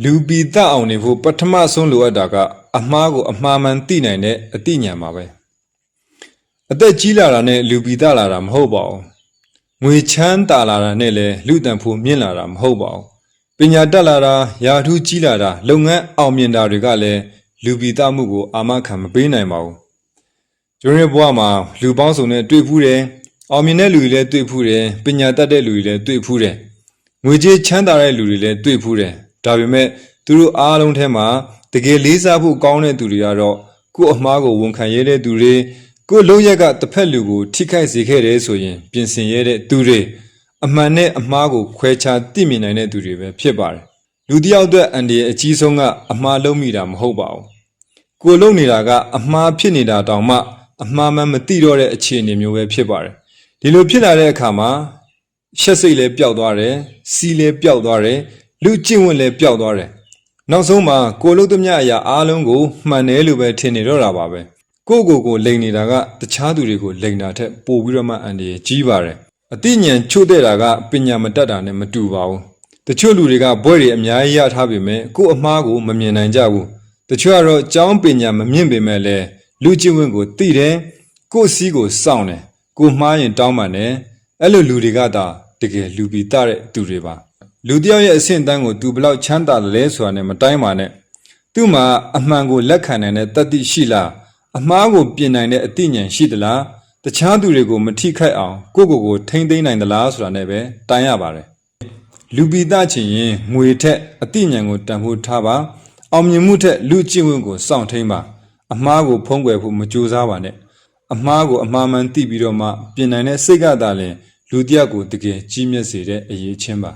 လူပီတအောင်နေဖို့ပထမဆုံးလိုအပ်တာကအမှားကိုအမှားမှန်သိနိုင်တဲ့အသိဉာဏ်ပါပဲအသက်ကြီးလာတာနဲ့လူပီတလာတာမဟုတ်ပါဘူးငွေချမ်းသာလာတာနဲ့လည်းလူတန်ဖို့မြင့်လာတာမဟုတ်ပါဘူးပညာတက်လာတာယာထူးကြီးလာတာလုပ်ငန်းအောင်မြင်တာတွေကလည်းလူပီတမှုကိုအာမခံမပေးနိုင်ပါဘူးကျွန်တော်ရဲ့ဘဝမှာလူပေါင်းစုံနဲ့တွေ့ဖူးတယ်အောင်မြင်တဲ့လူတွေလည်းတွေ့ဖူးတယ်ပညာတတ်တဲ့လူတွေလည်းတွေ့ဖူးတယ်ငွေကြေးချမ်းသာတဲ့လူတွေလည်းတွေ့ဖူးတယ်ဒါပေမဲ့သူတို့အားလုံးထဲမှာတကယ်လေးစားဖို့ကောင်းတဲ့သူတွေကတော့ကိုယ့်အမှားကိုဝန်ခံရတဲ့သူတွေကိုယ့်လုံးရက်ကတစ်ဖက်လူကိုထိခိုက်စေခဲ့တယ်ဆိုရင်ပြင်ဆင်ရတဲ့သူတွေအမှန်နဲ့အမှားကိုခွဲခြားသိမြင်နိုင်တဲ့သူတွေပဲဖြစ်ပါတယ်လူတစ်ယောက်အတွက်အန်ဒီရဲ့အကြီးဆုံးကအမှားလုံးမိတာမဟုတ်ပါဘူးကိုယ်လုံးနေတာကအမှားဖြစ်နေတာတောင်မှအမှားမှန်မသိတော့တဲ့အခြေအနေမျိုးပဲဖြစ်ပါတယ်ဒီလိုဖြစ်လာတဲ့အခါမှာရှက်စိတ်လည်းပျောက်သွားတယ်စီးလည်းပျောက်သွားတယ်လူကျင့်ဝတ်လည်းပျောက်သွားတယ်နောက်ဆုံးမှာကိုလုံးသမျှအရာအားလုံးကိုမှန်တယ်လို့ပဲထင်နေတော့တာပါပဲကိုလိန်နေတာကတခြားသူတွေကိုလိန်တာထက်ပိုပြီးတော့မှအန်ဒီကြီးပါတယ်အသိဉာဏ်ချို့တဲ့တာကပညာမတတ်တာနဲ့မတူပါဘူးတချို့လူတွေကဘွဲ့တွေအများကြီးရထားပေမဲ့ကို့အမှားကိုမမြင်နိုင်ကြဘူးတချို့ကတော့ကျောင်းပညာမမြင့်ပေမဲ့လည်းလူကျင့်ဝတ်ကိုသိတယ်ကို့စီးကိုစောင့်တယ်ကိုမှားရင်တောင်းပန်တယ်အဲ့လိုလူတွေကသာတကယ်လူပီတတဲ့သူတွေပါလူတယောက်ရဲ့အဆင့်အတန်းကိုသူဘယ်လောက်ချမ်းသာတယ်လဲဆိုတာနဲ့မတိုင်းပါနဲ့သူ့မှာအမှန်ကိုလက်ခံနိုင်တဲ့တတ္တိရှိလားအမှားကိုပြင်နိုင်တဲ့အသိဉာဏ်ရှိသလားတခြားသူတွေကိုမထိခိုက်အောင်ကိုထိမ့်သိမ်းနိုင်သလားဆိုတာနဲ့ပဲတိုင်းရပါတယ်လူပီတချင်ရင်ငွေထက်အသိဉာဏ်ကိုတန်ဖိုးထားပါအောင်မြင်မှုထက်လူကျင့်ဝတ်ကိုစောင့်ထိန်ပါအမှားကိုဖုံးကွယ်ဖို့မကြိုးစားပါနဲ့အမှားကိုအမှားမှန်သိပြီးတော့မှပြင်နိုင်တဲ့စိတ်ကသာလျှင်လူတစ်ယောက်ကိုတကယ်ကြီးမြတ်စေတဲ့အရေးချင်းပါ